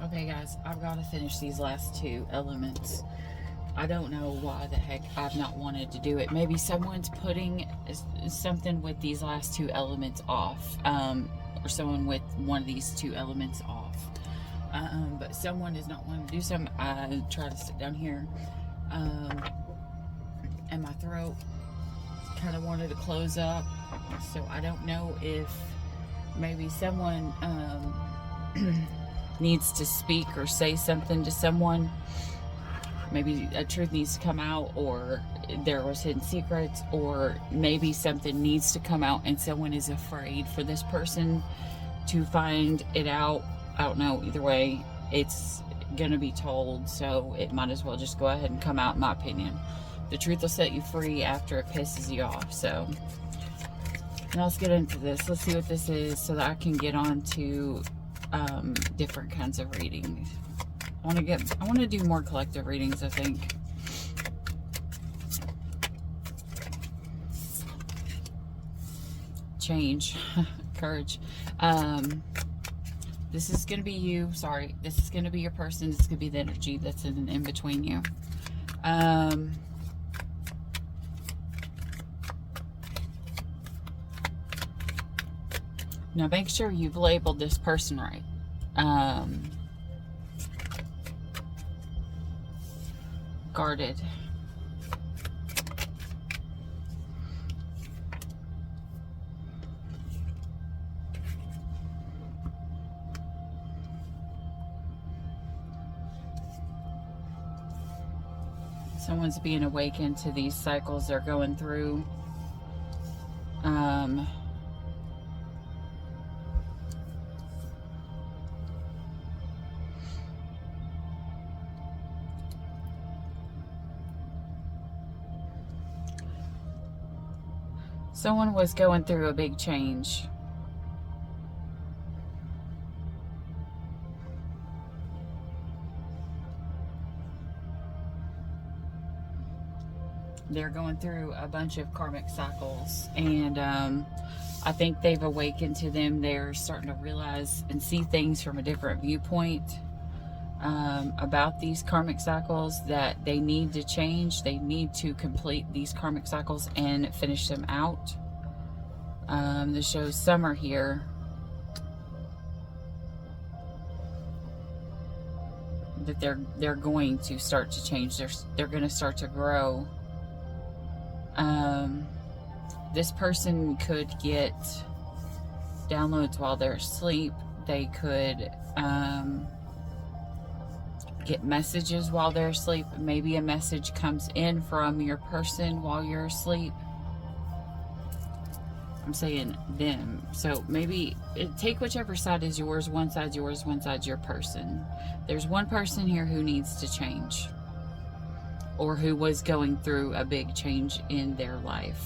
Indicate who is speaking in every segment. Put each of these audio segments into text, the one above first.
Speaker 1: Okay, guys, I've got to finish these last two elements. I don't know why the heck I've not wanted to do it. Maybe someone's putting something with these last two elements off, or someone with one of these two elements off. But someone is not wanting to do something. I try to sit down here, and my throat kind of wanted to close up. So I don't know if maybe someone needs to speak or say something to someone. Maybe a truth needs to come out, or there was hidden secrets, or maybe something needs to come out and someone is afraid for this person to find it out. I don't know. Either way, it's going to be told, so it might as well just go ahead and come out, in my opinion. The truth will set you free after it pisses you off. So now let's get into this. Let's see what this is so that I can get on to different kinds of readings. I want to do more collective readings, I think. Change. Courage. This is going to be you. Sorry. This is going to be your person. This is going to be the energy that's in between you. Now make sure you've labeled this person right. Guarded. Someone's being awakened to these cycles they're going through. Someone was going through a big change. They're going through a bunch of karmic cycles, and I think they've awakened to them. They're starting to realize and see things from a different viewpoint about these karmic cycles, that they need to change. They need to complete these karmic cycles and finish them out. This shows summer here. That they're going to start to change. They're going to start to grow. This person could get downloads while they're asleep. They could get messages while they're asleep. Maybe a message comes in from your person while you're asleep. I'm saying them. So maybe take whichever side is yours. One side's yours, one side's your person. There's one person here who needs to change, or who was going through a big change in their life.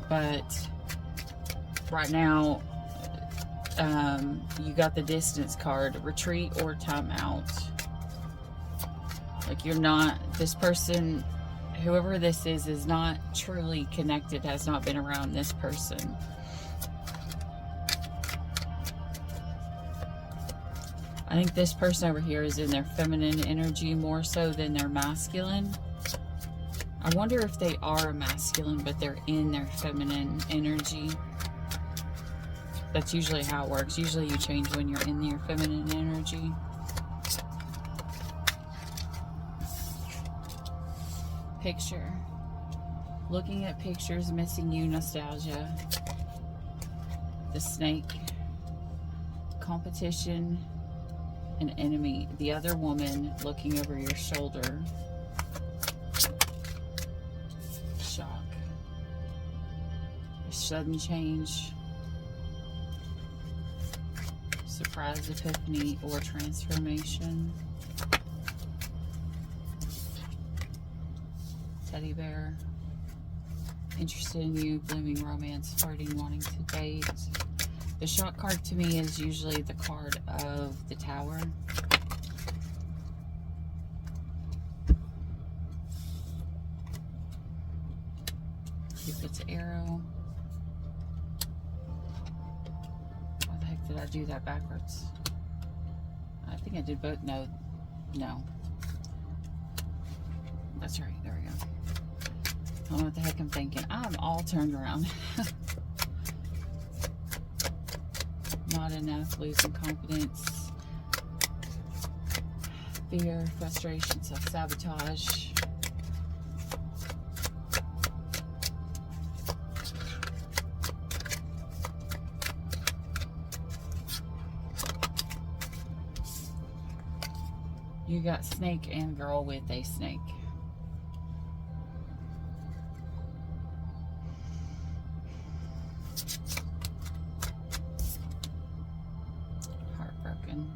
Speaker 1: But right now, you got the distance card, retreat or time out. Like, you're not, this person, whoever this is not truly connected, has not been around this person. I think this person over here is in their feminine energy more so than their masculine. I wonder if they are masculine, but they're in their feminine energy. That's usually how it works. Usually you change when you're in your feminine energy. Picture. Looking at pictures, missing you, nostalgia. The snake. Competition. An enemy. The other woman looking over your shoulder. Shock. A sudden change. Surprise epiphany or transformation. Teddy bear. Interested in you, blooming romance, flirting, wanting to date. The shock card to me is usually the card of the Tower. Cupid's arrow. I do that backwards? I think I did both. No. That's right. There we go. I don't know what the heck I'm thinking. I'm all turned around. Not enough, losing confidence, fear, frustration, self-sabotage. You got snake and girl with a snake. Heartbroken.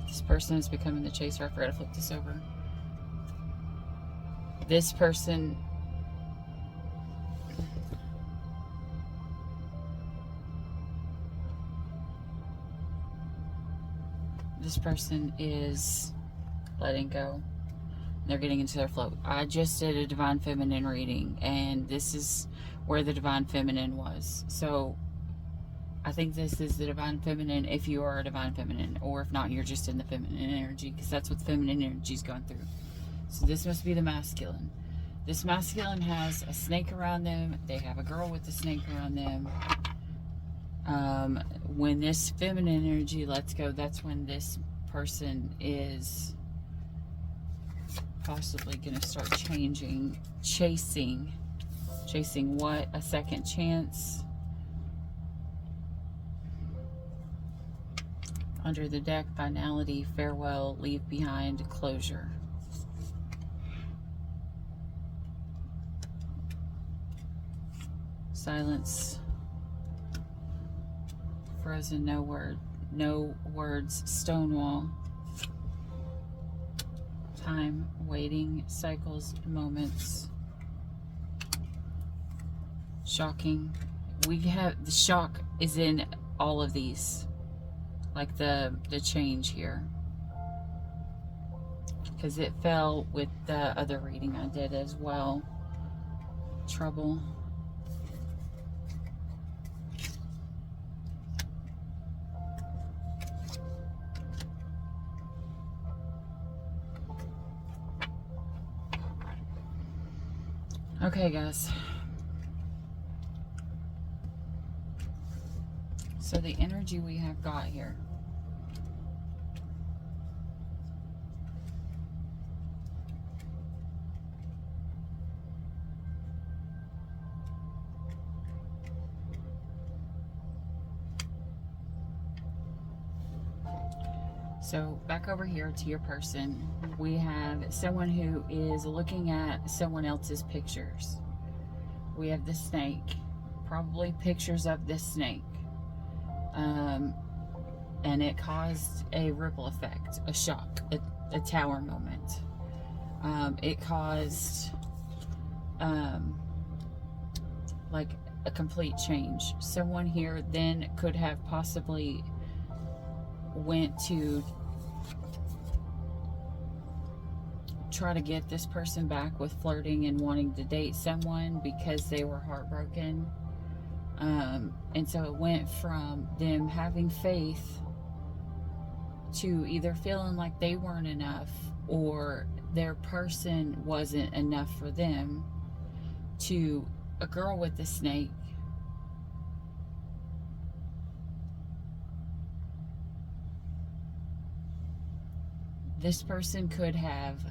Speaker 1: This person is becoming the chaser. I forgot to flip this over. This person is letting go. They're getting into their flow. I just did a Divine Feminine reading, and this is where the Divine Feminine was. So I think this is the Divine Feminine if you are a Divine Feminine, or if not, you're just in the feminine energy, because that's what the feminine energy is going through. So this must be the masculine. This masculine has a snake around them. They have a girl with a snake around them. When this feminine energy lets go, that's when this person is possibly going to start chasing what? A second chance. Under the deck, finality, farewell, leave behind, closure. Silence. Frozen, no words, stonewall. Time, waiting, cycles, moments. Shocking. We have, the shock is in all of these. Like the change here. Because it fell with the other reading I did as well. Trouble. Okay, guys. So the energy we have got here. So back over here to your person, we have someone who is looking at someone else's pictures. We have the snake, probably pictures of this snake. And it caused a ripple effect, a shock, a tower moment. It caused like a complete change. Someone here then could have possibly went to try to get this person back with flirting and wanting to date someone because they were heartbroken. And so it went from them having faith to either feeling like they weren't enough or their person wasn't enough for them, to a girl with the snake. This person could have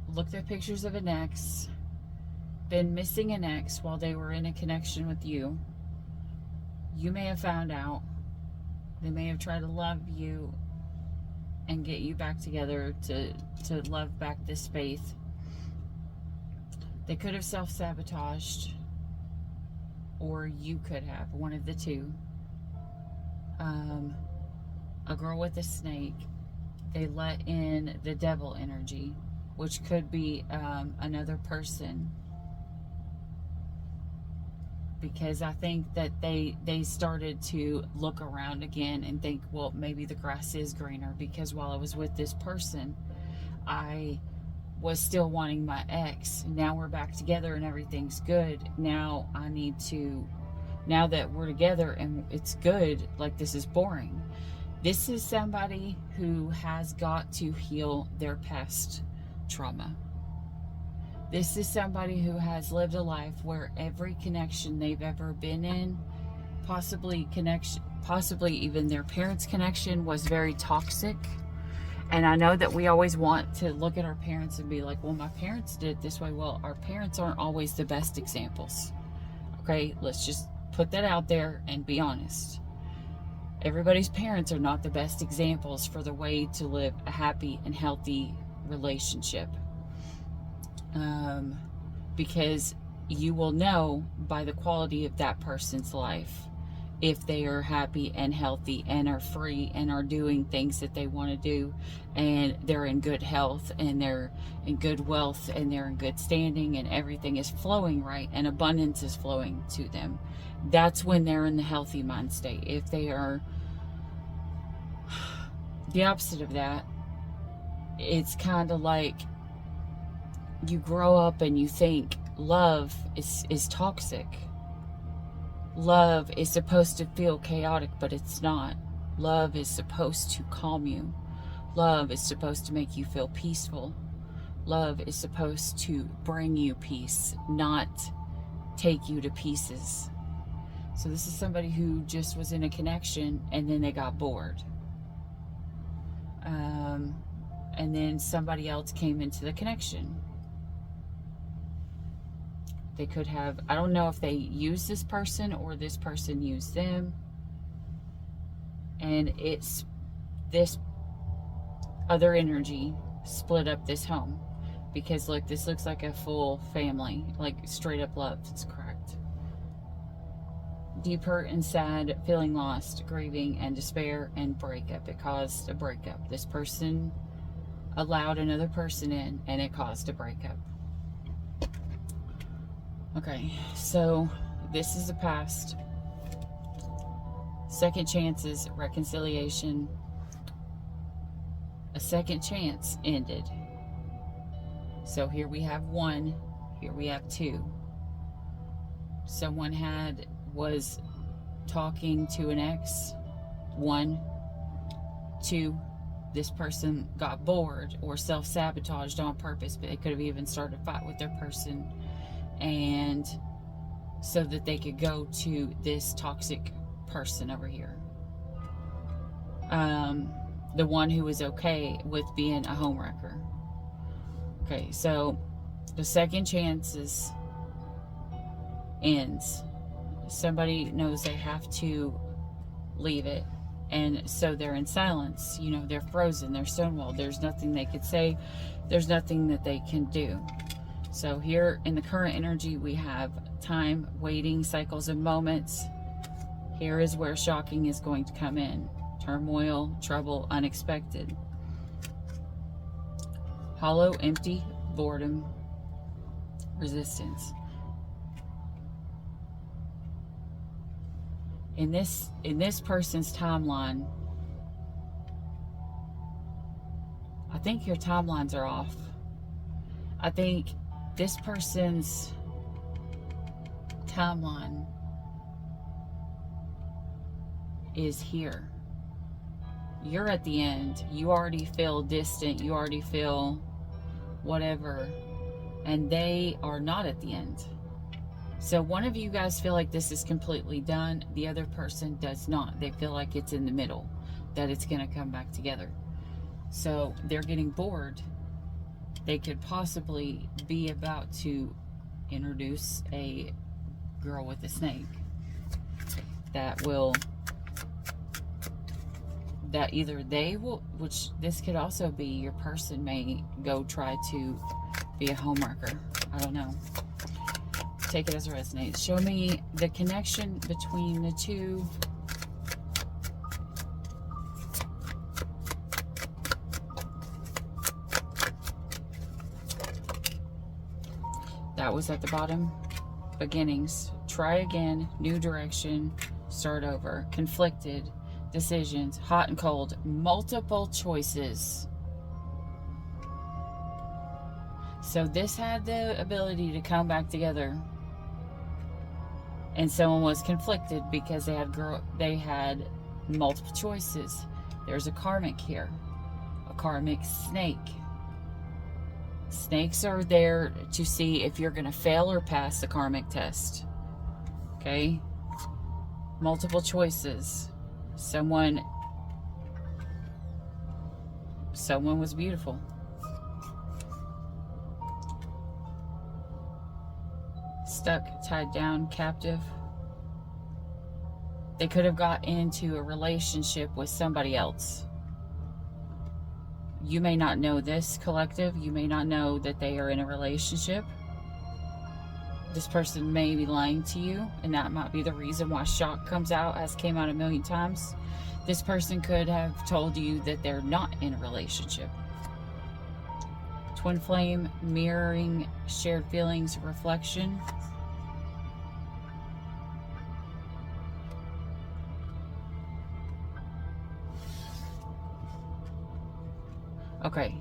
Speaker 1: looked at pictures of an ex, been missing an ex while they were in a connection with you. You may have found out. They may have tried to love you and get you back together to love back this faith. They could have self-sabotaged, or you could have, one of the two. A girl with a snake, they let in the devil energy, which could be another person. because I think that they started to look around again and think, well, maybe the grass is greener, because while I was with this person, I was still wanting my ex. Now we're back together and everything's good. Now I need to, now that we're together and it's good, like, this is boring. This is somebody who has got to heal their past trauma. This is somebody who has lived a life where every connection they've ever been in, possibly even their parents' connection, was very toxic. And I know that we always want to look at our parents and be like, well, my parents did it this way. Well, our parents aren't always the best examples. Okay, let's just put that out there and be honest. Everybody's parents are not the best examples for the way to live a happy and healthy relationship. Because you will know by the quality of that person's life if they are happy and healthy and are free and are doing things that they want to do, and they're in good health and they're in good wealth and they're in good standing and everything is flowing right and abundance is flowing to them. That's when they're in the healthy mind state. If they are the opposite of that, it's kind of like you grow up and you think love is toxic. Love is supposed to feel chaotic, but it's not. Love is supposed to calm you. Love is supposed to make you feel peaceful. Love is supposed to bring you peace, not take you to pieces. So this is somebody who just was in a connection and then they got bored. And then somebody else came into the connection. They could have, I don't know if they used this person or this person used them. And it's this other energy split up this home. Because look, this looks like a full family, like straight up love. It's correct. Deep hurt and sad, feeling lost, grieving and despair and breakup. It caused a breakup. This person allowed another person in and it caused a breakup. Okay, so this is the past. Second chances, reconciliation. A second chance ended. So here we have one, here we have two. Someone was talking to an ex. 1, 2, this person got bored or self-sabotaged on purpose, but they could have even started a fight with their person, and so that they could go to this toxic person over here. The one who was okay with being a homewrecker. Okay, so the second chances ends. Somebody knows they have to leave it, and so they're in silence. You know, they're frozen, they're stonewalled. There's nothing they could say, there's nothing that they can do. So here in the current energy, we have time, waiting, cycles of moments. Here is where shocking is going to come in. Turmoil, trouble, unexpected. Hollow, empty, boredom, resistance. In this person's timeline, I think your timelines are off. I think this person's timeline is here. You're at the end. You already feel distant. You already feel whatever. And they are not at the end. So one of you guys feel like this is completely done. The other person does not. They feel like it's in the middle, that it's going to come back together. So they're getting bored. They could possibly be about to introduce a girl with a snake that either they will, which this could also be your person may go try to be a homewrecker. I don't know. Take it as it resonates. Show me the connection between the two. That was at the bottom. Beginnings, try again, new direction, start over, conflicted, decisions, hot and cold, multiple choices. So this had the ability to come back together. And someone was conflicted because they had multiple choices. There's a karmic here, a karmic snake. Snakes are there to see if you're going to fail or pass the karmic test. Okay? Multiple choices. Someone was beautiful. Stuck, tied down, captive. They could have got into a relationship with somebody else. You may not know this, collective. You may not know that they are in a relationship. This person may be lying to you, and that might be the reason why shock comes out, as came out a million times. This person could have told you that they're not in a relationship. Twin flame, mirroring, shared feelings, reflection. Okay.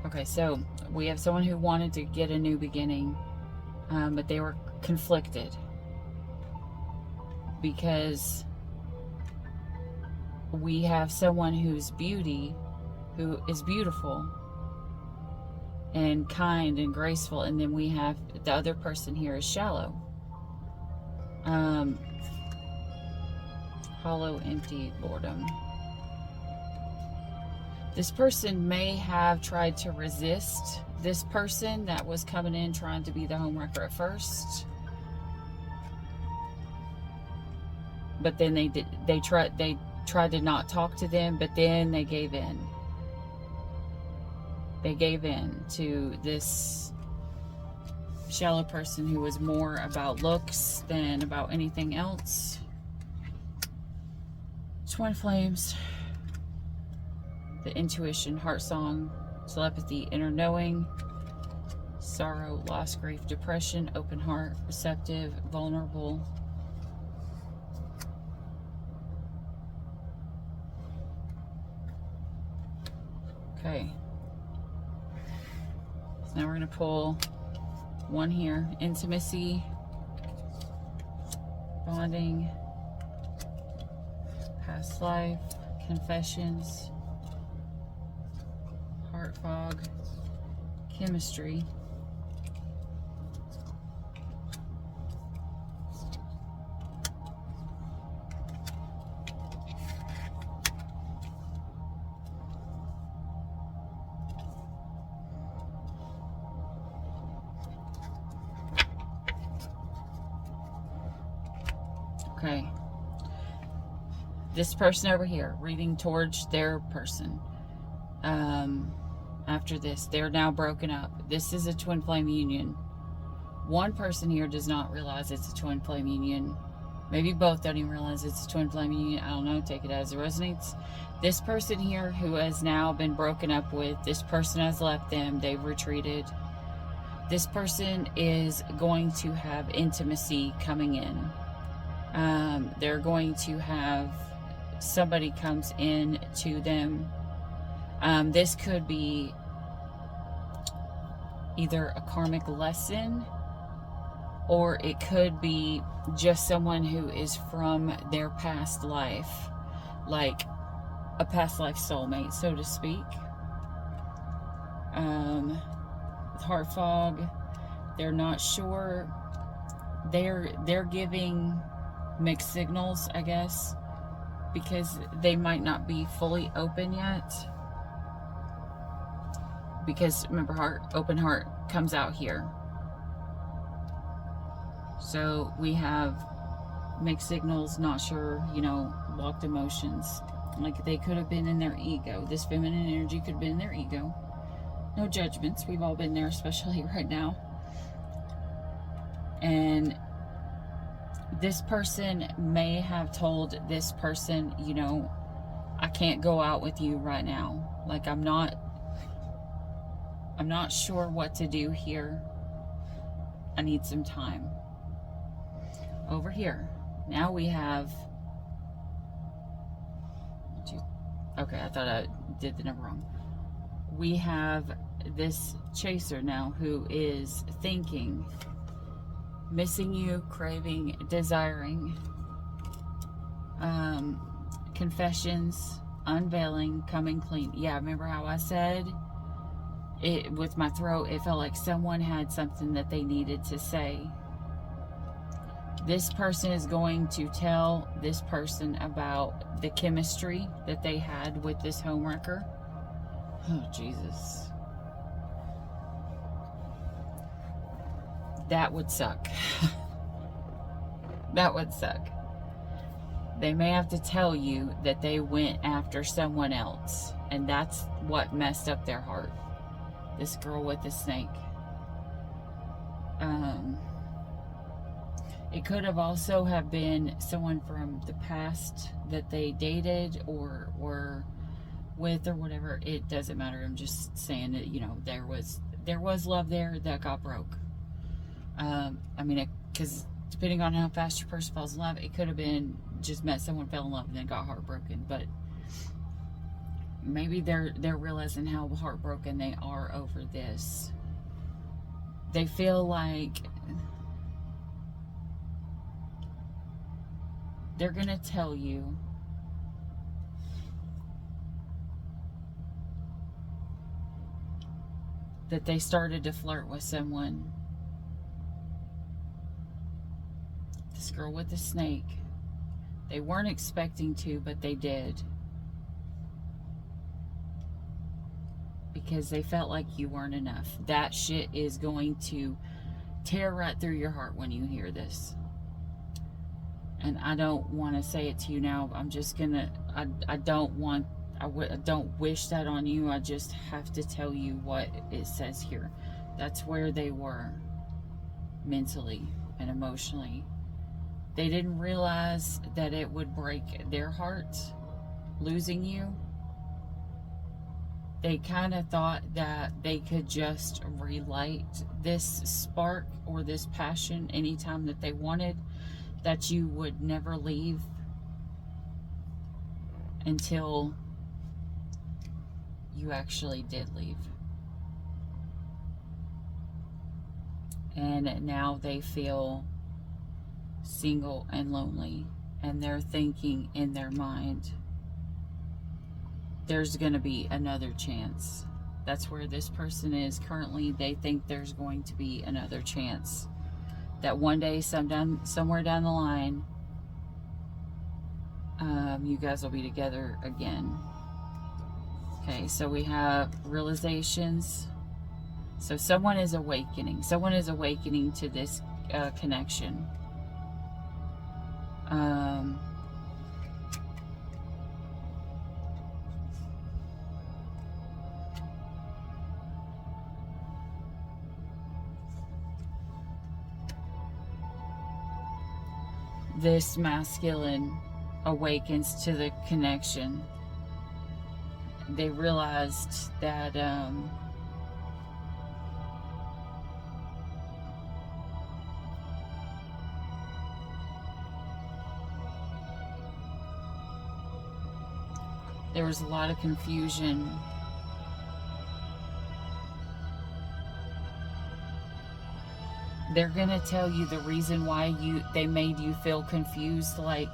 Speaker 1: Okay, so we have someone who wanted to get a new beginning, but they were conflicted because we have someone who is beautiful and kind and graceful, and then we have the other person here is shallow, hollow, empty, boredom. This person may have tried to resist this person that was coming in trying to be the homewrecker at first, but then they tried to not talk to them, but then they gave in. They gave in to this shallow person who was more about looks than about anything else. Twin flames, the intuition, heart song, telepathy, inner knowing, sorrow, loss, grief, depression, open heart, receptive, vulnerable. Okay. Now we're going to pull one here. Intimacy, bonding, past life, confessions, heart fog, chemistry, okay. This person over here, reading towards their person. After this, they're now broken up. This is a twin flame union. One person here does not realize it's a twin flame union. Maybe both don't even realize it's a twin flame union. I don't know. Take it as it resonates. This person here who has now been broken up with, this person has left them. They've retreated. This person is going to have intimacy coming in. They're going to have somebody comes in to them. This could be either a karmic lesson, or it could be just someone who is from their past life, like a past life soulmate, so to speak. With heart fog, they're not sure. They're giving mixed signals, I guess, because they might not be fully open yet. Because remember, open heart comes out here. So we have mixed signals, not sure, blocked emotions. Like they could have been in their ego. This feminine energy could have been in their ego. No judgments. We've all been there, especially right now. And This person may have told this person, you know, I can't go out with you right now. Like, I'm not sure what to do here. I need some time. Over here. Now we have... Okay, I thought I did the number wrong. We have this chaser now who is thinking, missing you, craving, desiring, confessions, unveiling, coming clean. Yeah, remember how I said it with my throat? It felt like someone had something that they needed to say. This person is going to tell this person about the chemistry that they had with this homewrecker. Oh, Jesus. That would suck. That would suck. They may have to tell you that they went after someone else, and that's what messed up their heart. This girl with the snake. It could have also have been someone from the past that they dated or were with or whatever. It doesn't matter. I'm just saying that, you know, there was love there that got broke. I mean, because depending on how fast your person falls in love, it could have been just met someone, fell in love, and then got heartbroken. But maybe they're realizing how heartbroken they are over this. They feel like they're gonna tell you that they started to flirt with someone. This girl with the snake. They weren't expecting to, but they did. Because they felt like you weren't enough. That shit is going to tear right through your heart when you hear this. And I don't want to say it to you now. I'm just gonna, I don't wish that on you. I just have to tell you what it says here. That's where they were mentally and emotionally. They didn't realize that it would break their heart losing you. They kind of thought that they could just relight this spark or this passion anytime that they wanted, that you would never leave until you actually did leave. And now they feel single and lonely, and they're thinking in their mind, there's going to be another chance. That's where this person is currently. They think there's going to be another chance. That one day, somewhere down the line, you guys will be together again. Okay, so we have realizations. So someone is awakening. Someone is awakening to this connection. This masculine awakens to the connection. They realized that there was a lot of confusion. They're gonna tell you the reason why they made you feel confused, like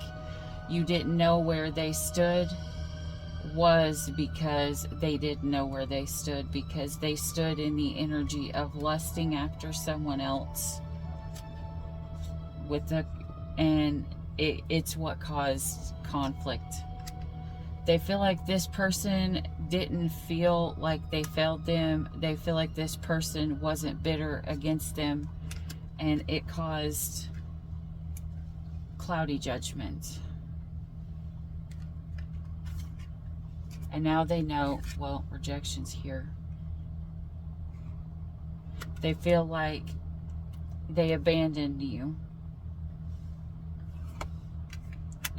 Speaker 1: you didn't know where they stood, was because they didn't know where they stood, because they stood in the energy of lusting after someone else and it's what caused conflict. They feel like this person didn't feel like they failed them. They feel like this person wasn't bitter against them, and it caused cloudy judgment. And now they know, well, rejection's here. They feel like they abandoned you.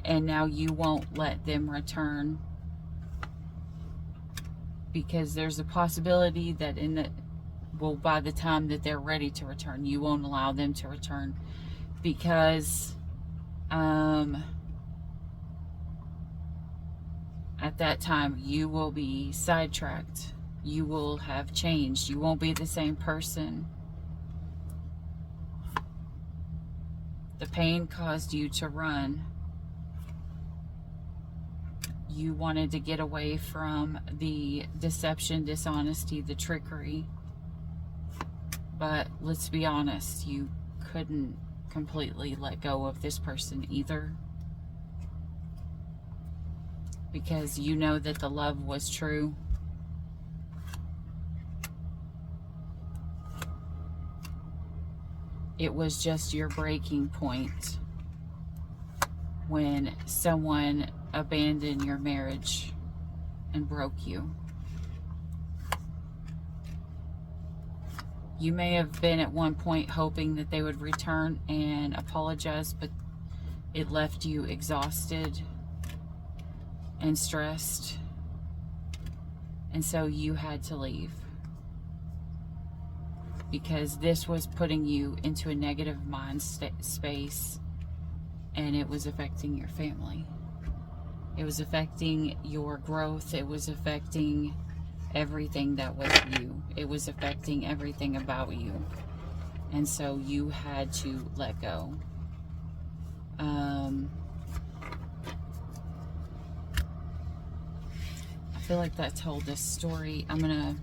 Speaker 1: and now you won't let them return, because there's a possibility that by the time that they're ready to return, you won't allow them to return, because at that time you will be sidetracked. You will have changed. You won't be the same person. The pain caused you to run. You wanted to get away from the deception, dishonesty, the trickery. But let's be honest, you couldn't completely let go of this person either, because you know that the love was true. It was just your breaking point when someone abandoned your marriage and broke you. You may have been at one point hoping that they would return and apologize, but it left you exhausted and stressed, and so you had to leave, because this was putting you into a negative mind space, and it was affecting your family. It was affecting your growth. It was affecting everything that was you. It was affecting everything about you. And so you had to let go. I feel like that told this story. I'm gonna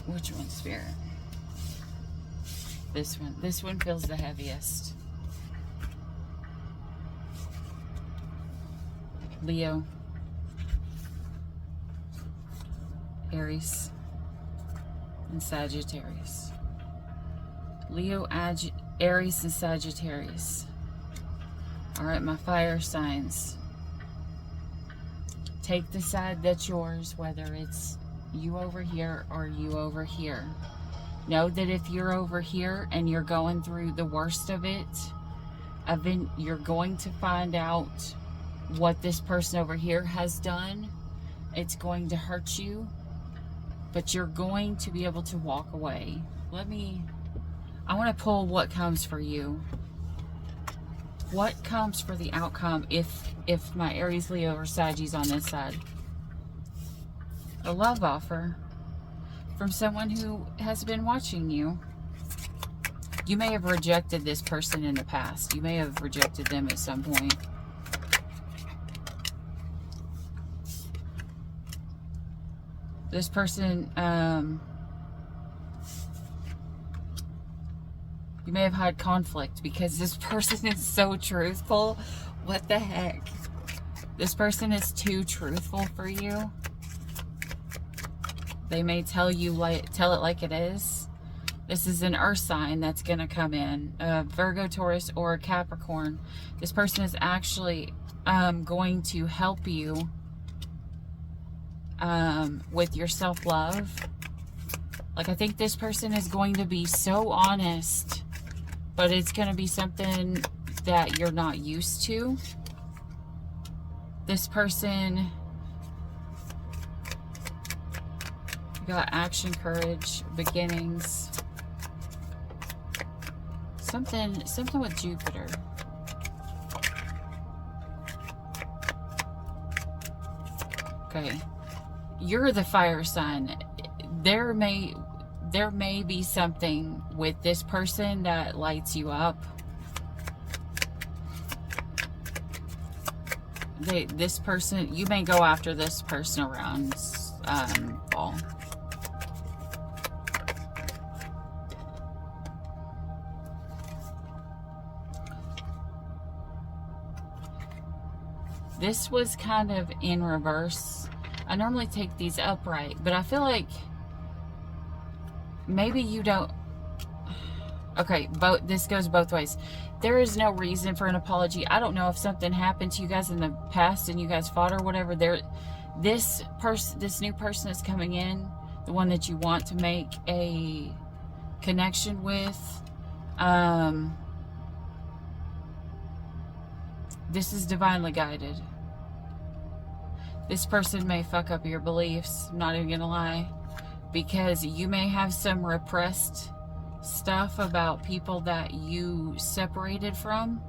Speaker 1: which one, Spirit? This one. This one feels the heaviest. Leo, Aries, and Sagittarius. Leo, Aries, and Sagittarius. Alright, my fire signs. Take the side that's yours, whether it's you over here or you over here. Know that if you're over here and you're going through the worst of it, you're going to find out what this person over here has done. It's going to hurt you, but you're going to be able to walk away. I want to pull what comes for you. What comes for the outcome if my Aries, Leo, or Saggies on this side? A love offer from someone who has been watching you. You may have rejected this person in the past. You may have rejected them at some point. This person, you may have had conflict because this person is so truthful. What the heck? This person is too truthful for you. They may tell it like it is. This is an earth sign that's going to come in. Virgo, Taurus, or Capricorn. This person is actually going to help you with your self-love. Like, I think this person is going to be so honest, but it's going to be something that you're not used to. This person... You got action, courage, beginnings. Something with Jupiter. Okay. You're the fire sign. There may be something with this person that lights you up. This person, you may go after this person around fall. This was kind of in reverse. I normally take these upright, but I feel like maybe you don't. Okay, this goes both ways. There is no reason for an apology. I don't know if something happened to you guys in the past and you guys fought or whatever. This new person is coming in. the one that you want to make a connection with. This is divinely guided. This person may fuck up your beliefs, I'm not even gonna lie, because you may have some repressed stuff about people that you separated from.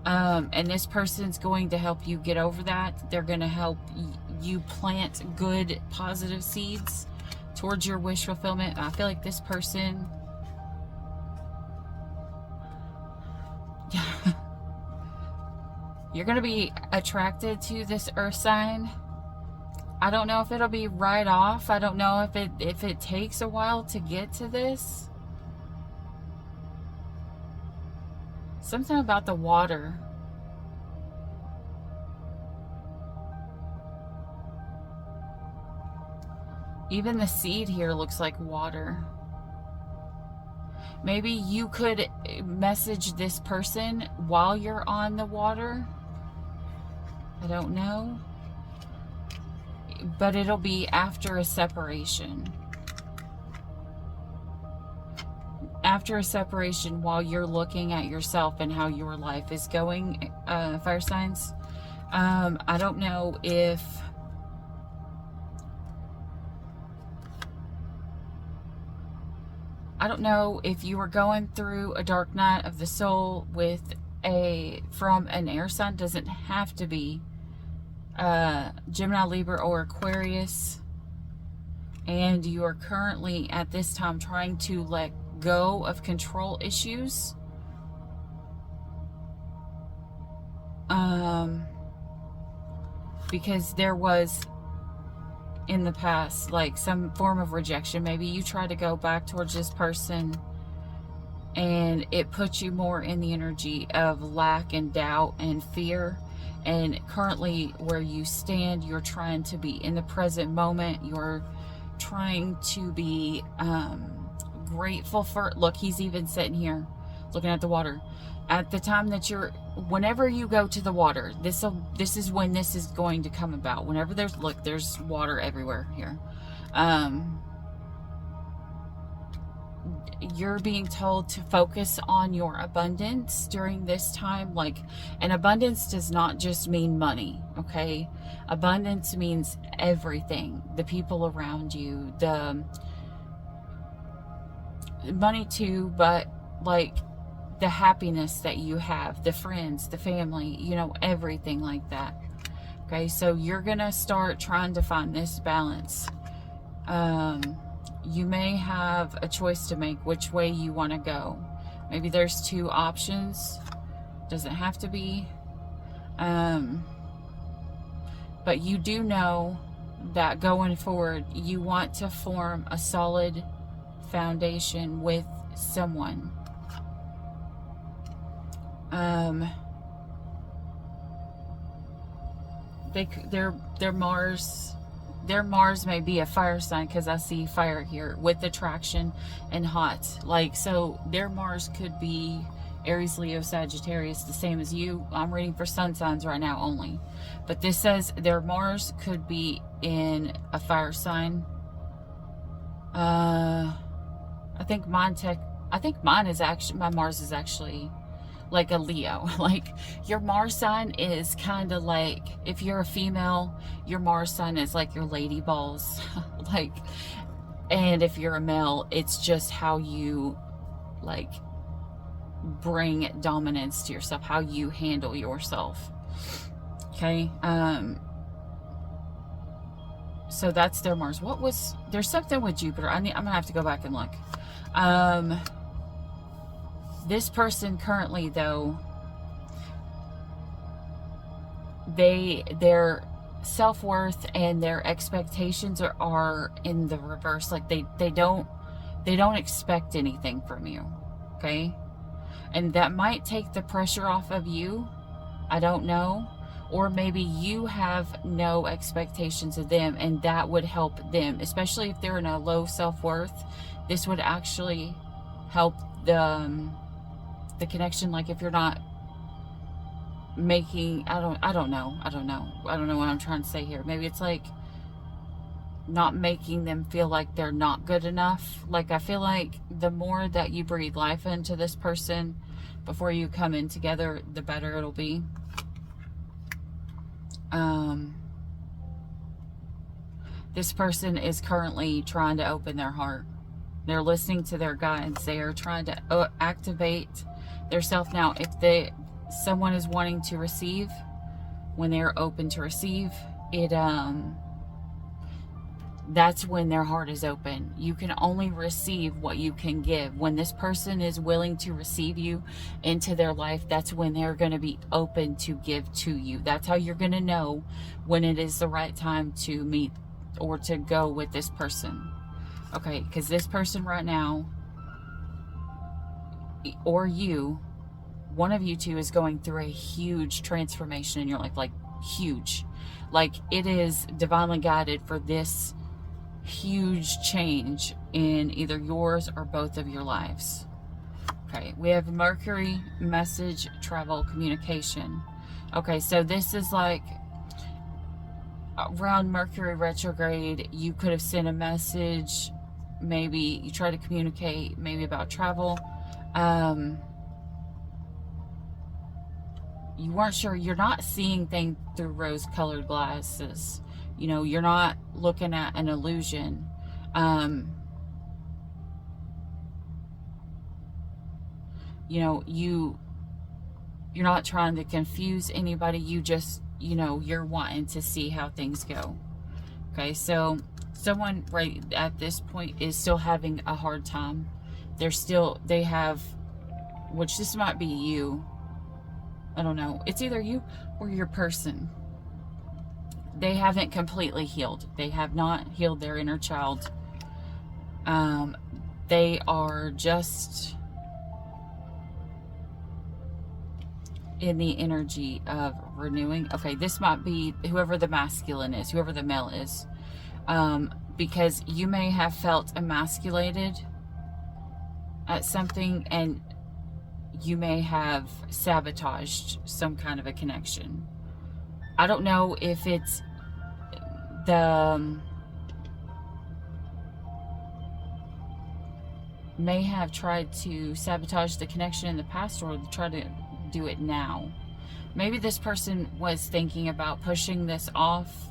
Speaker 1: And this person's going to help you get over that. They're going to help you plant good, positive seeds towards your wish fulfillment. I feel like this person, you're going to be attracted to this earth sign. I don't know if it'll be right off. I don't know if it takes a while to get to this. Something about the water. Even the seed here looks like water. Maybe you could message this person while you're on the water. I don't know. But it'll be after a separation. After a separation, while you're looking at yourself and how your life is going, fire signs. I don't know if you were going through a dark night of the soul with from an air sign. Doesn't have to be Gemini, Libra, or Aquarius, and you are currently at this time trying to let go of control issues. Because there was in the past like some form of rejection. Maybe you try to go back towards this person and it puts you more in the energy of lack and doubt and fear. And currently where you stand, you're trying to be in the present moment. You're trying to be grateful for, look, he's even sitting here looking at the water. At the time that whenever you go to the water, this is when this is going to come about. Whenever there's water everywhere here. You're being told to focus on your abundance during this time. Like, and abundance does not just mean money, okay? Abundance means everything. The people around you, the money too, but like the happiness that you have, the friends, the family, you know, everything like that. Okay, so you're gonna start trying to find this balance. You may have a choice to make which way you want to go. Maybe there's two options. Doesn't have to be. But you do know that going forward, you want to form a solid foundation with someone. Their Mars may be a fire sign, because I see fire here with attraction and hot. Like, so their Mars could be Aries, Leo, Sagittarius, the same as you. I'm reading for sun signs right now only. But this says their Mars could be in a fire sign. I think mine is actually, my Mars is actually like a Leo. Like, your Mars sign is kind of like, if you're a female, your Mars sign is like your lady balls. Like, and if you're a male, it's just how you like bring dominance to yourself, how you handle yourself. Okay. So that's their Mars. There's something with Jupiter. I'm gonna have to go back and look. This person currently, though, their self-worth and their expectations are in the reverse. Like, they don't expect anything from you. Okay? And that might take the pressure off of you. I don't know. Or maybe you have no expectations of them, and that would help them, especially if they're in a low self-worth. This would actually help the connection. Like, if you're not making, I don't know what I'm trying to say here. Maybe it's like not making them feel like they're not good enough. Like, I feel like the more that you breathe life into this person before you come in together, the better it'll be. This person is currently trying to open their heart. They're listening to their guides. They are trying to activate their self. Now, if someone is wanting to receive, when they're open to receive, that's when their heart is open. You can only receive what you can give. When this person is willing to receive you into their life, that's when they're going to be open to give to you. That's how you're going to know when it is the right time to meet or to go with this person. Okay, because this person right now, or you, one of you two is going through a huge transformation in your life. Like, huge. Like, it is divinely guided for this huge change in either yours or both of your lives. Okay, we have Mercury, message, travel, communication. Okay, so this is like around Mercury retrograde. You could have sent a message, maybe you try to communicate maybe about travel. You weren't sure. You're not seeing things through rose-colored glasses. You know, you're not looking at an illusion. You know, you're not trying to confuse anybody. You just, you know, you're wanting to see how things go. Okay, so someone right at this point is still having a hard time. They have, which this might be you. I don't know. It's either you or your person. They haven't completely healed. They have not healed their inner child. They are just in the energy of renewing. Okay, this might be whoever the masculine is, whoever the male is. Because you may have felt emasculated at something, and you may have sabotaged some kind of a connection. I don't know if it's may have tried to sabotage the connection in the past, or try to do it now. Maybe this person was thinking about pushing this off.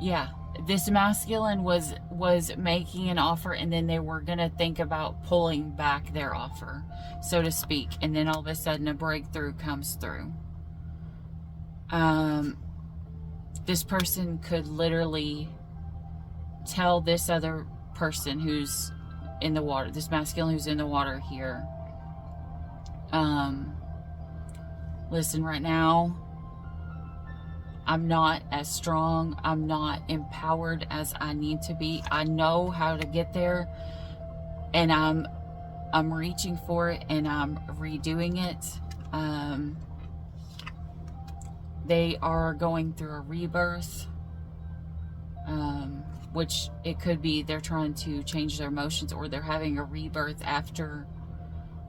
Speaker 1: Yeah, this masculine was making an offer, and then they were going to think about pulling back their offer, so to speak. And then all of a sudden a breakthrough comes through. This person could literally tell this other person who's in the water, this masculine who's in the water here, listen, right now, I'm not as strong. I'm not empowered as I need to be. I know how to get there, and I'm reaching for it, and I'm redoing it. They are going through a rebirth, which it could be they're trying to change their emotions, or they're having a rebirth after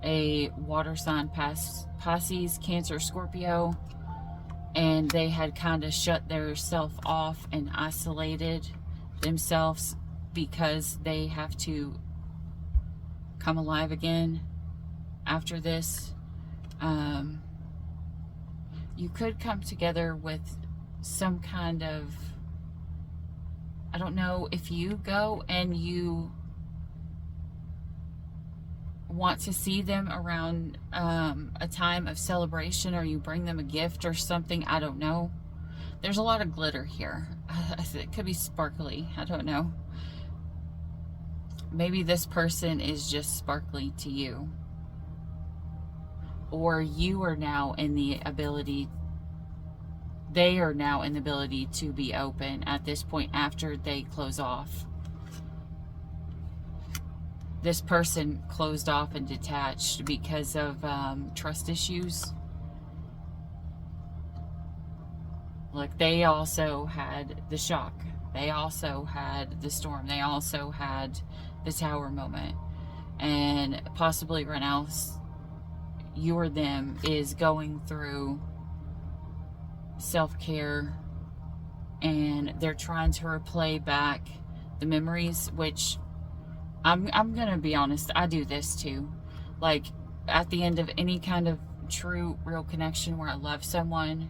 Speaker 1: a water sign passes, Cancer, Scorpio. And they had kind of shut their self off and isolated themselves because they have to come alive again after this. You could come together with some kind of, I don't know, if you go and you want to see them around a time of celebration, or you bring them a gift or something. I don't know. There's a lot of glitter here. It could be sparkly. I don't know. Maybe this person is just sparkly to you, or you are now in the ability, they are now in the ability to be open at this point after they close off. This person closed off and detached because of trust issues. Look, they also had the shock. They also had the storm. They also had the tower moment. and possibly right now you or them is going through self-care, and they're trying to replay back the memories, which I'm gonna be honest, I do this too. Like, at the end of any kind of true, real connection where I love someone,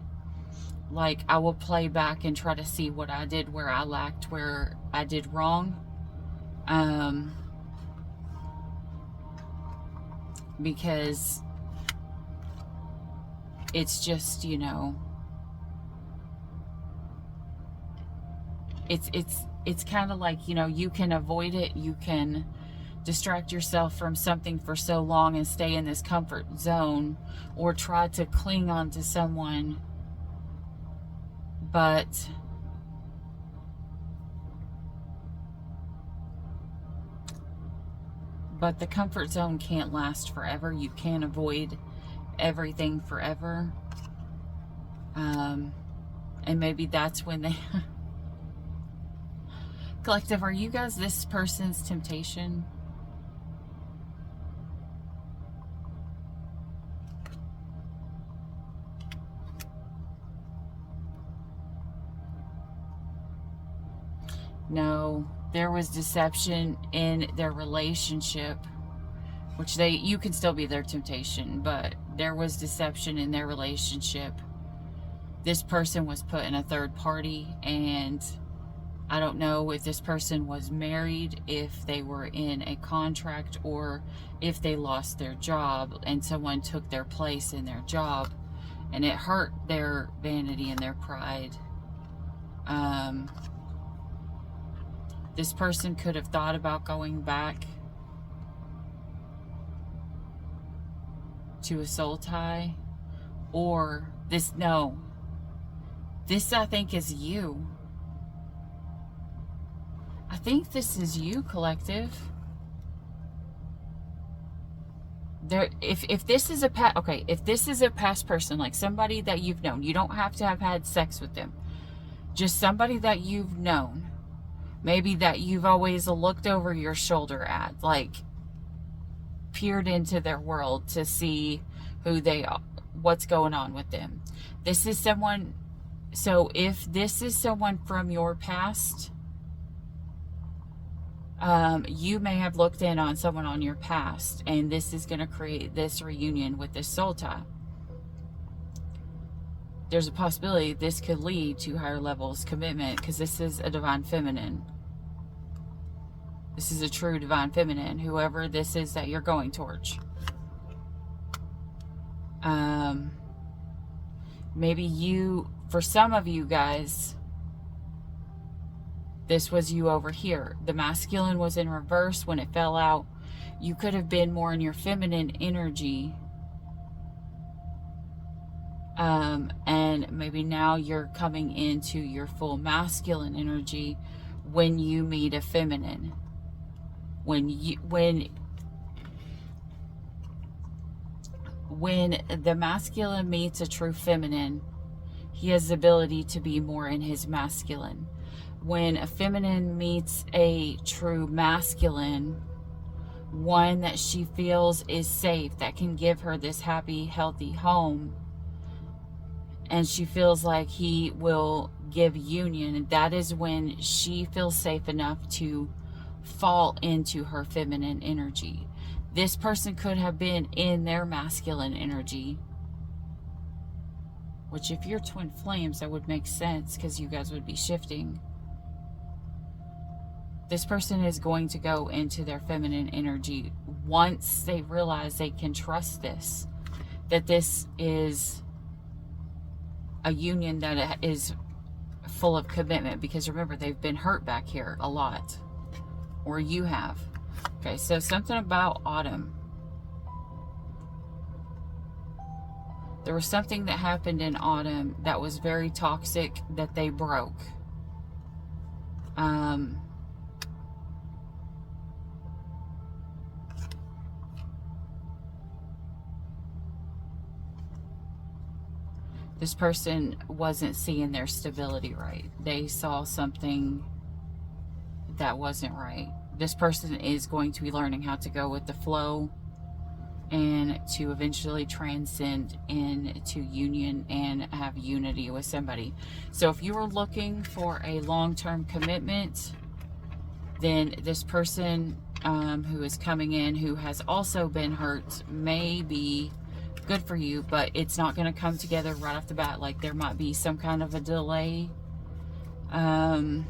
Speaker 1: like, I will play back and try to see what I did, where I lacked, where I did wrong. Because it's just, you know, it's kind of like, you know, you can avoid it, you can distract yourself from something for so long and stay in this comfort zone, or try to cling on to someone, but the comfort zone can't last forever. You can't avoid everything forever. And maybe that's when they Collective, are you guys this person's temptation? No, there was deception in their relationship, which you can still be their temptation, but there was deception in their relationship. This person was put in a third party, and I don't know if this person was married, if they were in a contract, or if they lost their job and someone took their place in their job, and it hurt their vanity and their pride. This person could have thought about going back to a soul tie, or this I think is you. I think this is you, Collective. If this is if this is a past person, like somebody that you've known, you don't have to have had sex with them, just somebody that you've known, maybe that you've always looked over your shoulder at, like peered into their world to see who they are, what's going on with them. This is someone, so if this is someone from your past, you may have looked in on someone on your past, and this is going to create this reunion with this soul tie. There's a possibility this could lead to higher levels commitment, because this is a divine feminine. This is a true divine feminine, whoever this is that you're going towards. Maybe for some of you guys, this was you over here. The masculine was in reverse when it fell out. You could have been more in your feminine energy. And maybe now you're coming into your full masculine energy when you meet a feminine. When the masculine meets a true feminine, he has the ability to be more in his masculine. When a feminine meets a true masculine, one that she feels is safe, that can give her this happy, healthy home, and she feels like he will give union, and that is when she feels safe enough to fall into her feminine energy. This person could have been in their masculine energy, which if you're twin flames, that would make sense, because you guys would be shifting. This person is going to go into their feminine energy once they realize they can trust this, that this is a union that is full of commitment, because remember, they've been hurt back here a lot, or you have. Okay, so something about autumn. There was something that happened in autumn that was very toxic that they broke. This person wasn't seeing their stability right. They saw something that wasn't right. this person is going to be learning how to go with the flow and to eventually transcend into union and have unity with somebody. So if you are looking for a long-term commitment, then this person who is coming in, who has also been hurt, may be good for you, but it's not going to come together right off the bat. Like, there might be some kind of a delay. I'm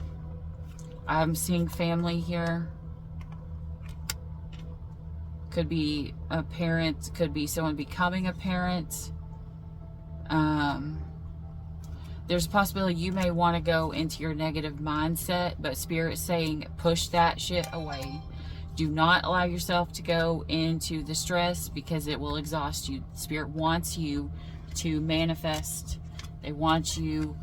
Speaker 1: seeing family here. Could be a parent, could be someone becoming a parent. There's a possibility you may want to go into your negative mindset, but Spirit's saying push that shit away. Do not allow yourself to go into the stress, because it will exhaust you. Spirit wants you to manifest. They want you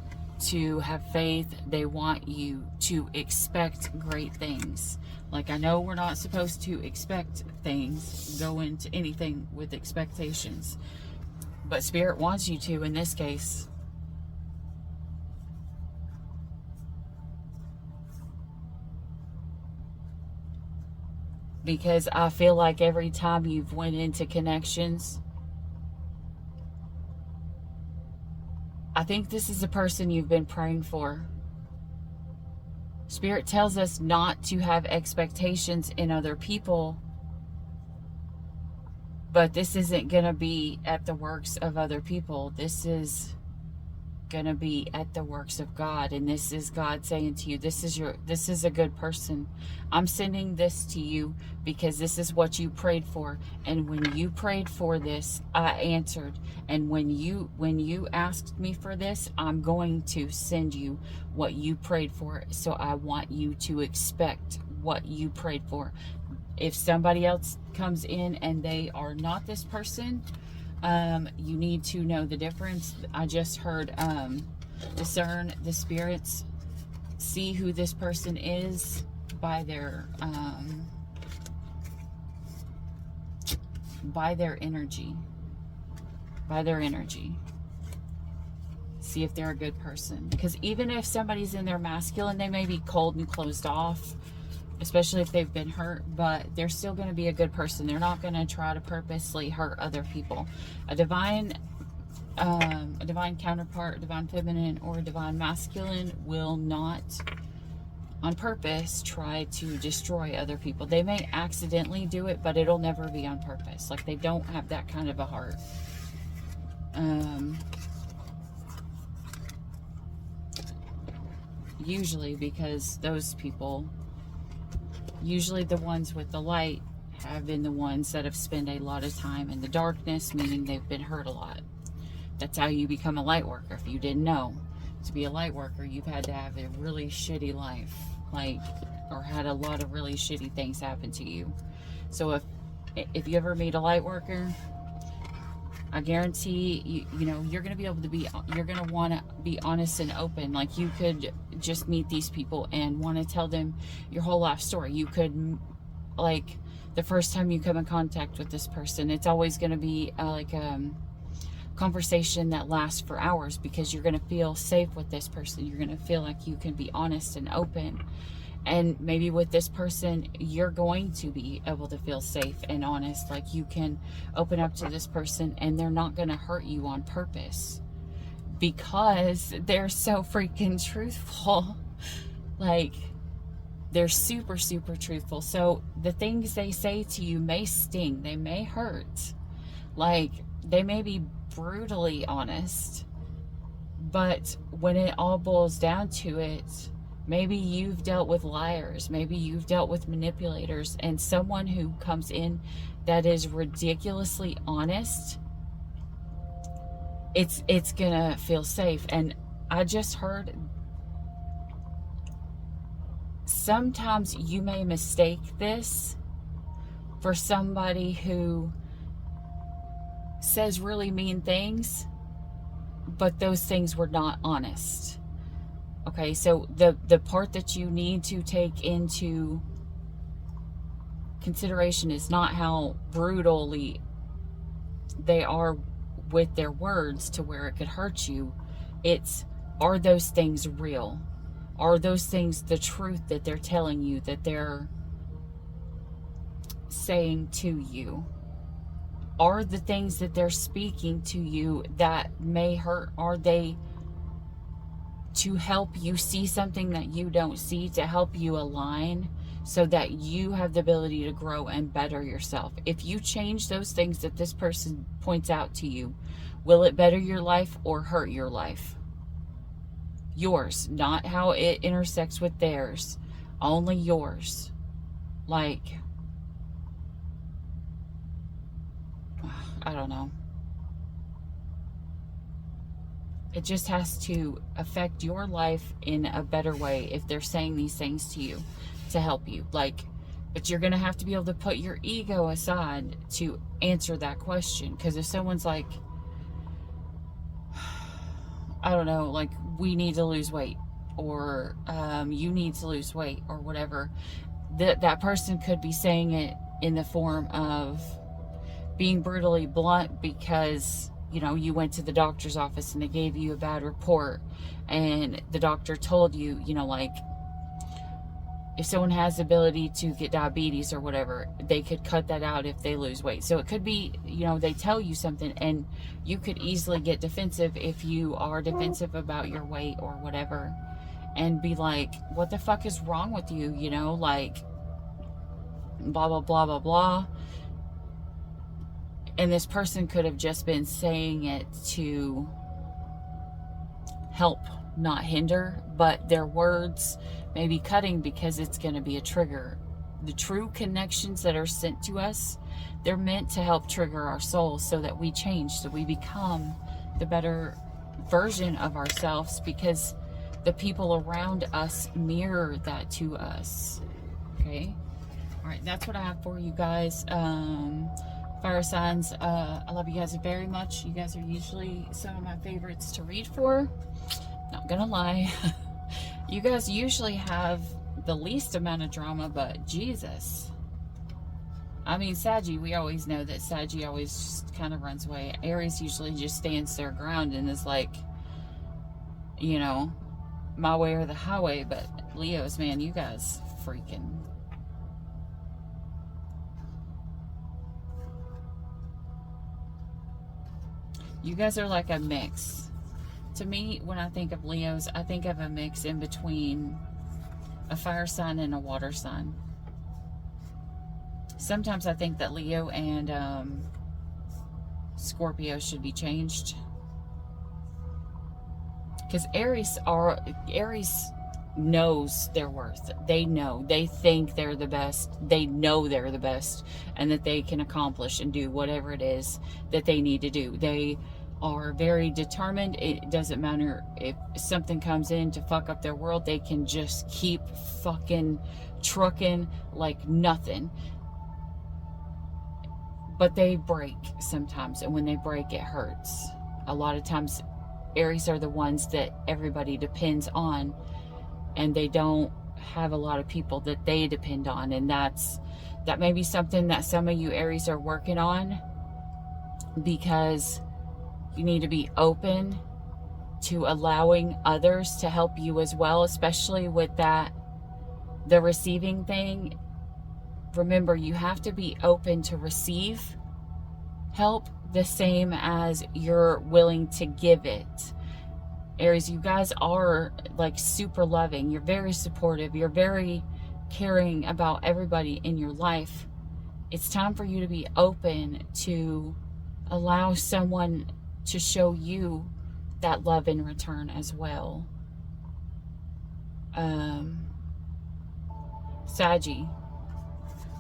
Speaker 1: to have faith. They want you to expect great things. Like, I know we're not supposed to expect things, go into anything with expectations, but Spirit wants you to in this case. Because I feel like every time you've went into connections, I think this is the person you've been praying for. Spirit tells us not to have expectations in other people, but this isn't going to be at the works of other people. This is going to be at the works of God, and this is God saying to you, this is a good person. I'm sending this to you because this is what you prayed for, and when you prayed for this, I answered. And when you asked me for this, I'm going to send you what you prayed for. So I want you to expect what you prayed for. If somebody else comes in and they are not this person, you need to know the difference. I just heard discern the spirits, see who this person is by their energy. By their energy. See if they're a good person. Because even if somebody's in their masculine, they may be cold and closed off, especially if they've been hurt, but they're still going to be a good person. They're not going to try to purposely hurt other people. A divine counterpart, divine feminine or divine masculine, will not on purpose try to destroy other people. They may accidentally do it, but it'll never be on purpose. Like, they don't have that kind of a heart. Usually, because those people, usually the ones with the light, have been the ones that have spent a lot of time in the darkness, meaning they've been hurt a lot. That's how you become a light worker. If you didn't know, to be a light worker, you've had to have a really shitty life, like, or had a lot of really shitty things happen to you. So if you ever meet a light worker, I guarantee you know, you're going to be able to be, you're going to want to be honest and open. Like, you could just meet these people and want to tell them your whole life story. You could, like, the first time you come in contact with this person, it's always going to be like a conversation that lasts for hours, because you're going to feel safe with this person. You're going to feel like you can be honest and open. And maybe with this person, you're going to be able to feel safe and honest. Like, you can open up to this person and they're not going to hurt you on purpose, because they're so freaking truthful. Like, they're super, super truthful. So the things they say to you may sting. They may hurt. Like, they may be brutally honest. But when it all boils down to it, maybe you've dealt with liars. Maybe you've dealt with manipulators. And someone who comes in that is ridiculously honest, it's gonna feel safe. And I just heard, sometimes you may mistake this for somebody who says really mean things, but those things were not honest. Okay, so the part that you need to take into consideration is not how brutally they are with their words to where it could hurt you. It's, are those things real? Are those things the truth that they're telling you, that they're saying to you? Are the things that they're speaking to you that may hurt, are they to help you see something that you don't see, to help you align so that you have the ability to grow and better yourself? If you change those things that this person points out to you, will it better your life or hurt your life? Yours, not how it intersects with theirs, only yours. Like, I don't know. It just has to affect your life in a better way if they're saying these things to you to help you. Like, but you're going to have to be able to put your ego aside to answer that question. Because if someone's like, I don't know, like, we need to lose weight, or you need to lose weight, or whatever, that person could be saying it in the form of being brutally blunt because, you know, you went to the doctor's office and they gave you a bad report, and the doctor told you, you know, like, if someone has the ability to get diabetes or whatever, they could cut that out if they lose weight. So it could be, you know, they tell you something and you could easily get defensive if you are defensive about your weight or whatever, and be like, what the fuck is wrong with you? You know, like, blah, blah, blah, blah, blah. And this person could have just been saying it to help, not hinder, but their words may be cutting because it's going to be a trigger. The true connections that are sent to us, they're meant to help trigger our souls so that we change, so we become the better version of ourselves, because the people around us mirror that to us. Okay? All right, that's what I have for you guys. Fire signs, I love you guys very much. You guys are usually some of my favorites to read for. Not gonna lie. You guys usually have the least amount of drama, but Jesus. I mean, Saggy, we always know that Saggy always just kind of runs away. Aries usually just stands their ground and is like, you know, my way or the highway. But Leos, man, you guys freaking... You guys are like a mix. To me, when I think of Leos, I think of a mix in between a fire sign and a water sign. Sometimes I think that Leo and Scorpio should be changed. Because Aries knows their worth. They know. They think they're the best. They know they're the best, and that they can accomplish and do whatever it is that they need to do. They are very determined. It doesn't matter if something comes in to fuck up their world. They can just keep fucking trucking like nothing. But they break sometimes, and when they break, it hurts. A lot of times, Aries are the ones that everybody depends on, and they don't have a lot of people that they depend on. And that may be something that some of you Aries are working on, because you need to be open to allowing others to help you as well, especially with the receiving thing. Remember, you have to be open to receive help the same as you're willing to give it. Aries, you guys are like super loving. You're very supportive. You're very caring about everybody in your life. It's time for you to be open to allow someone to show you that love in return as well. Saggy.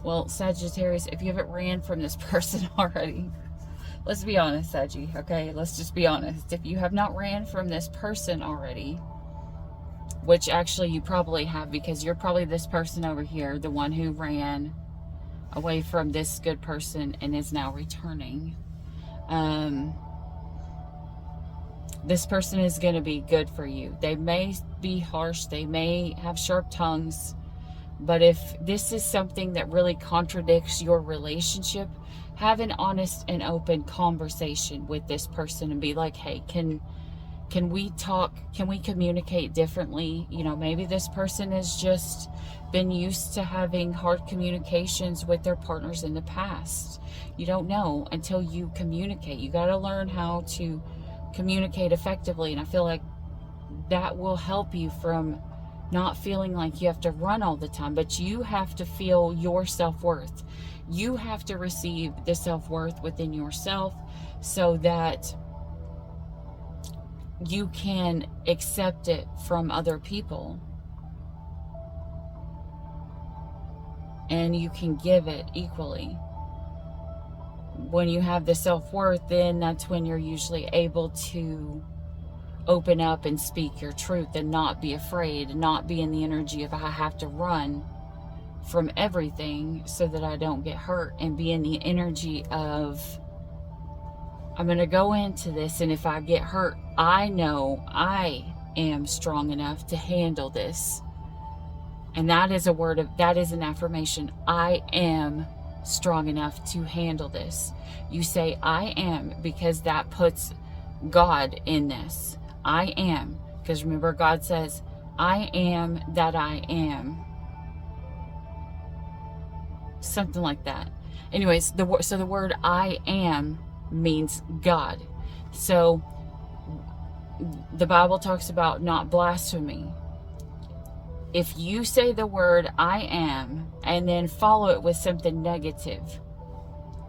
Speaker 1: Well, Sagittarius, if you haven't ran from this person already, let's be honest, Saggy, okay? Let's just be honest. If you have not ran from this person already, which actually you probably have, because you're probably this person over here, the one who ran away from this good person and is now returning. This person is going to be good for you. They may be harsh. They may have sharp tongues. But if this is something that really contradicts your relationship, have an honest and open conversation with this person and be like, hey, can Can we talk? Can we communicate differently? You know, maybe this person has just been used to having hard communications with their partners in the past. You don't know until you communicate. You got to learn how to communicate effectively. And I feel like that will help you from not feeling like you have to run all the time, but you have to feel your self-worth. You have to receive the self-worth within yourself so that you can accept it from other people. And you can give it equally. When you have the self-worth, then that's when you're usually able to open up and speak your truth and not be afraid, and not be in the energy of I have to run from everything so that I don't get hurt, and be in the energy of I'm going to go into this, and if I get hurt, I know I am strong enough to handle this. And that is that is an affirmation. I am strong enough to handle this. You say I am, because that puts God in this. I am, because remember, God says, I am that I am. Something like that. Anyways, so the word I am means God. So the Bible talks about not blasphemy. If you say the word I am and then follow it with something negative,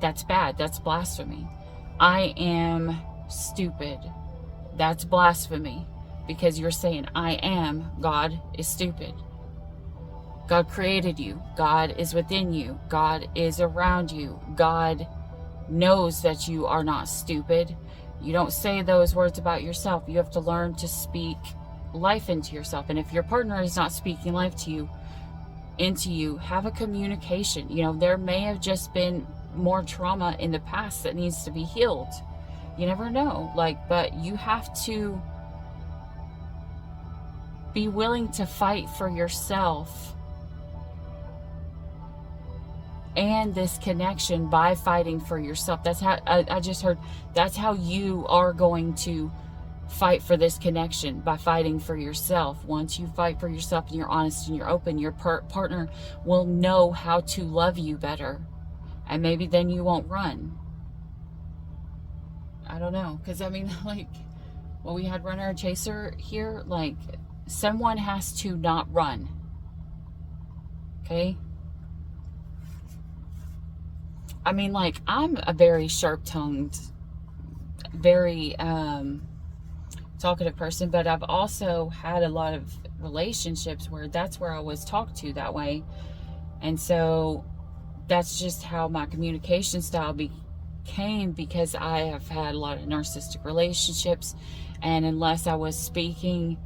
Speaker 1: that's bad. That's blasphemy. I am stupid. That's blasphemy, because you're saying I am, God is stupid. God created you. God is within you. God is around you. God knows that you are not stupid. You don't say those words about yourself. You have to learn to speak life into yourself. And if your partner is not speaking life into you, have a communication. You know, there may have just been more trauma in the past that needs to be healed. You never know. But you have to be willing to fight for yourself and this connection by fighting for yourself. That's how I just heard, that's how you are going to fight for this connection, by fighting for yourself. Once you fight for yourself and you're honest and you're open, your partner will know how to love you better, and maybe then you won't run. I don't know, because I mean, well, we had runner and chaser here. Someone has to not run. Okay. I mean, I'm a very sharp-tongued, very talkative person, but I've also had a lot of relationships where that's where I was talked to that way. And so that's just how my communication style became, because I have had a lot of narcissistic relationships. And unless I was speaking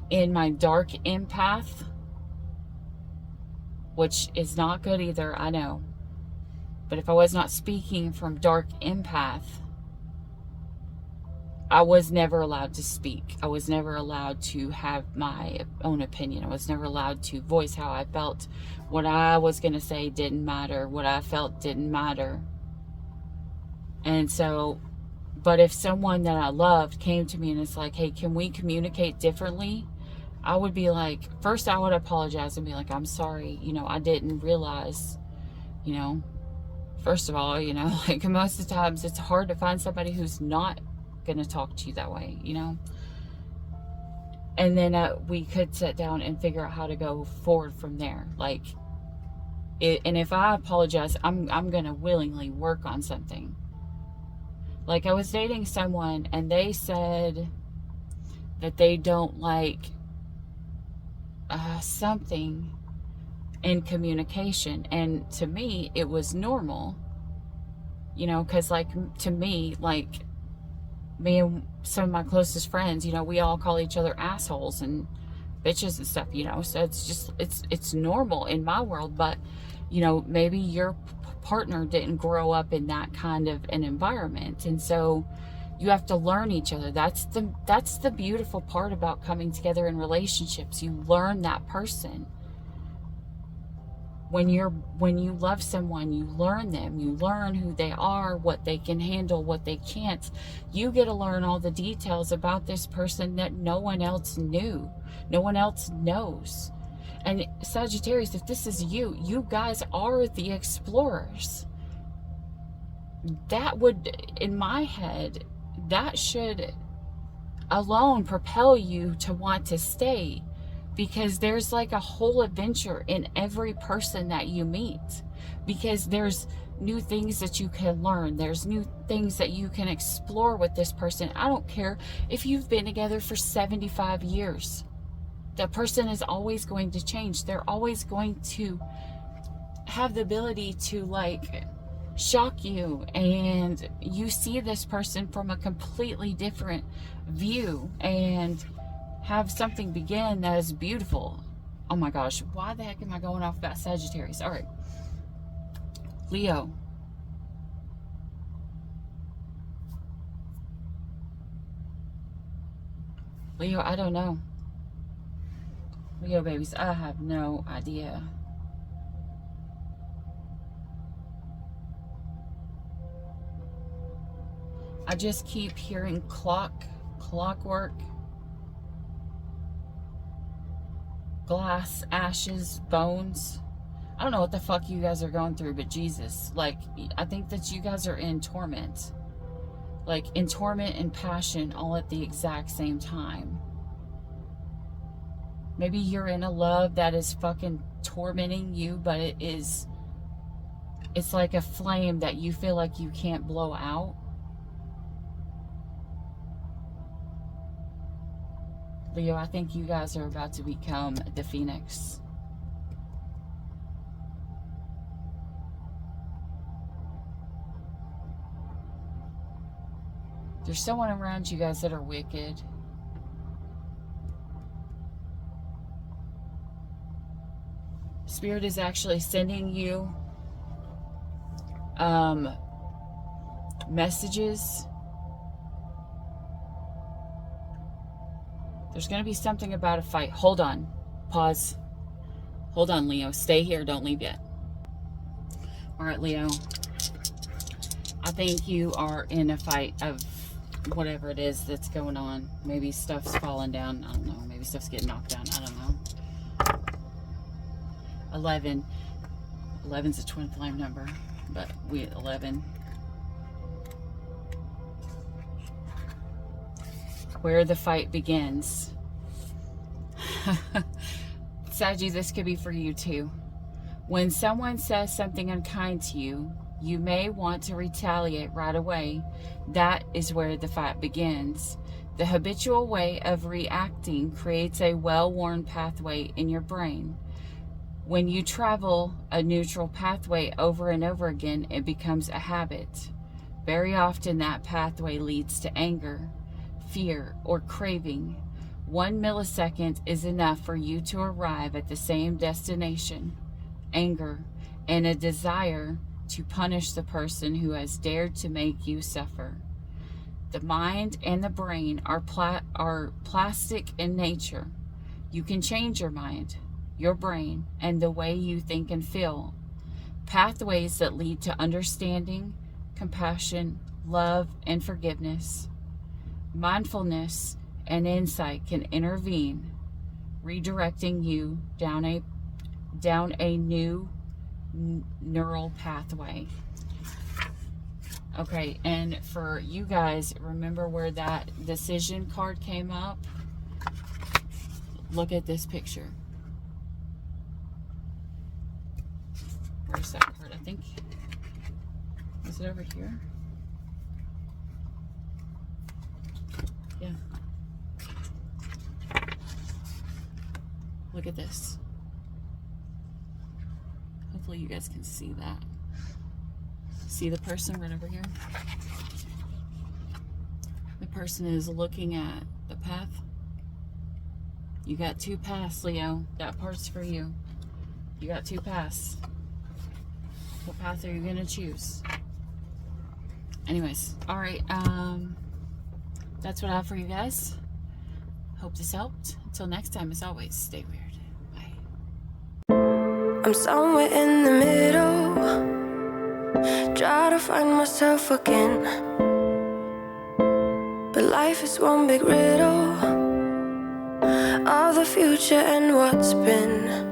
Speaker 1: in my dark empath, which is not good either, I know. But if I was not speaking from dark empath, I was never allowed to speak. I was never allowed to have my own opinion. I was never allowed to voice how I felt. What I was going to say didn't matter. What I felt didn't matter. And so, but if someone that I loved came to me and it's like, hey, can we communicate differently? I would be like, first I would apologize and be like, I'm sorry, I didn't realize, first of all, most of the times it's hard to find somebody who's not going to talk to you that way, and then we could sit down and figure out how to go forward from there. And if I apologize, I'm going to willingly work on something. I was dating someone and they said that they don't like something in communication, and to me it was normal, because to me, me and some of my closest friends, we all call each other assholes and bitches and stuff, so it's just it's normal in my world. But maybe your partner didn't grow up in that kind of an environment, and so you have to learn each other. That's the beautiful part about coming together in relationships. You learn that person. When you love someone, you learn them. You learn who they are, what they can handle, what they can't. You get to learn all the details about this person that no one else knew. No one else knows. And Sagittarius, if this is you, you guys are the explorers. That would, in my head, that should alone propel you to want to stay, because there's like a whole adventure in every person that you meet, because there's new things that you can learn, there's new things that you can explore with this person. I don't care if you've been together for 75 years. That person is always going to change. They're always going to have the ability to like shock you, and you see this person from a completely different view and have something begin that is beautiful. Oh my gosh, why the heck am I going off about Sagittarius? All right, Leo. Leo, I don't know. Leo babies, I have no idea. I just keep hearing clockwork, glass, ashes, bones. I don't know what the fuck you guys are going through, but Jesus, like, I think that you guys are in torment. Like, in torment and passion all at the exact same time. Maybe you're in a love that is fucking tormenting you, but it's like a flame that you feel like you can't blow out. Leo, I think you guys are about to become the Phoenix. There's someone around you guys that are wicked. Spirit is actually sending you messages. There's going to be something about a fight. Hold on. Pause. Hold on, Leo. Stay here. Don't leave yet. All right, Leo. I think you are in a fight of whatever it is that's going on. Maybe stuff's falling down. I don't know. Maybe stuff's getting knocked down. I don't know. 11. 11's a twin flame number, but 11. Where the fight begins. Saggy, this could be for you too. When someone says something unkind to you, you may want to retaliate right away. That is where the fight begins. The habitual way of reacting creates a well-worn pathway in your brain. When you travel a neutral pathway over and over again, it becomes a habit. Very often that pathway leads to anger, fear, or craving. 1 millisecond is enough for you to arrive at the same destination, anger, and a desire to punish the person who has dared to make you suffer. The mind and the brain are plastic in nature. You can change your mind, your brain, and the way you think and feel. Pathways that lead to understanding, compassion, love, and forgiveness. Mindfulness and insight can intervene, redirecting you down a new neural pathway. Okay, and for you guys, remember where that decision card came up? Look at this picture. Where's that card? I think, is it over here? Yeah. Look at this. Hopefully you guys can see that. See the person right over here? The person is looking at the path. You got 2 paths, Leo. That part's for you. You got 2 paths. What path are you going to choose? Anyways, all right. That's what I have for you guys. Hope this helped. Until next time, as always, stay weird. Bye.
Speaker 2: I'm somewhere in the middle, try to find myself again. But life is one big riddle of the future and what's been.